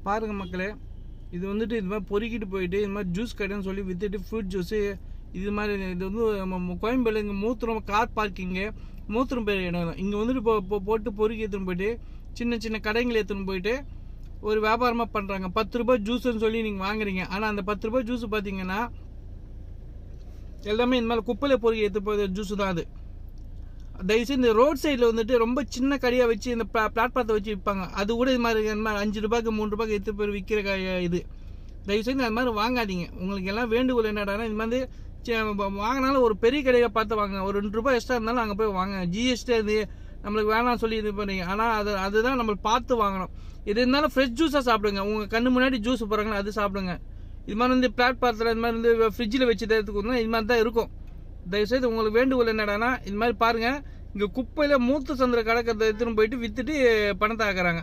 பாருங்கள் மக்களே, இது வந்துட்டு இது மாதிரி பொறுக்கிட்டு போயிட்டு இது மாதிரி ஜூஸ் கடைன்னு சொல்லி விற்றுட்டு ஃப்ரூட் ஜூஸு இது மாதிரி. இது வந்து நம்ம கோயம்பேடு இங்கே மூத்திரம் கார் பார்க்கிங்கு மூத்திரம் பேர் இடம். இங்கே வந்துட்டு இப்போ போட்டு பொறுக்கி எடுத்துன்னு போயிட்டு சின்ன சின்ன கடைங்களை எடுத்துன்னு போயிட்டு ஒரு வியாபாரமாக பண்ணுறாங்க. 10 ரூபாய் ஜூஸுன்னு சொல்லி நீங்கள் வாங்குறீங்க. ஆனால் அந்த 10 ரூபாய் ஜூஸு பார்த்தீங்கன்னா எல்லாமே இந்த மாதிரி குப்பையில் பொறுக்கி எடுத்து போய் ஜூஸு தான் அது. தயவுசெய்து இந்த ரோட் சைடில் வந்துட்டு ரொம்ப சின்ன கடையாக வச்சு இந்த பிளாட்பாரத்தை வச்சு விற்பாங்க. அது கூட இது மாதிரி 5 ரூபாய்க்கு 3 ரூபாய்க்கு எடுத்து போய் விற்கிற இது. தயவுசெய்து அது மாதிரி வாங்காதீங்க. உங்களுக்கு எல்லாம் வேண்டுகோள் என்னடானா, இது மாதிரி வாங்கினாலும் ஒரு பெரிய கடையை பார்த்து வாங்க. ஒரு 2 ரூபாய் எக்ஸ்ட்ரா இருந்தாலும் அங்கே போய் வாங்க. ஜிஎஸ்டி அது நம்மளுக்கு வேணாம் சொல்லி இது பண்ணீங்க. ஆனால் அதுதான் நம்ம பார்த்து வாங்கணும். எது இருந்தாலும் ஃப்ரெஷ் ஜூஸாக சாப்பிடுங்க. உங்கள் கண்ணு முன்னாடி ஜூஸ் போகிறாங்களா அது சாப்பிடுங்க. இது மாதிரி வந்து பிளாட்பாரத்தில் இது மாதிரி வந்து ஃப்ரிட்ஜில் வச்சு எடுத்துக்கணும். இது மாதிரி தான் இருக்கும். தயவுசெய்து உங்களுக்கு வேண்டுகோள் என்னடானா, இது மாதிரி பாருங்கள், இங்கே குப்பையில் மூத்த சந்திர கலக்கிறத எடுத்துன்னு போயிட்டு விற்றுட்டு பணத்தை ஆக்குறாங்க.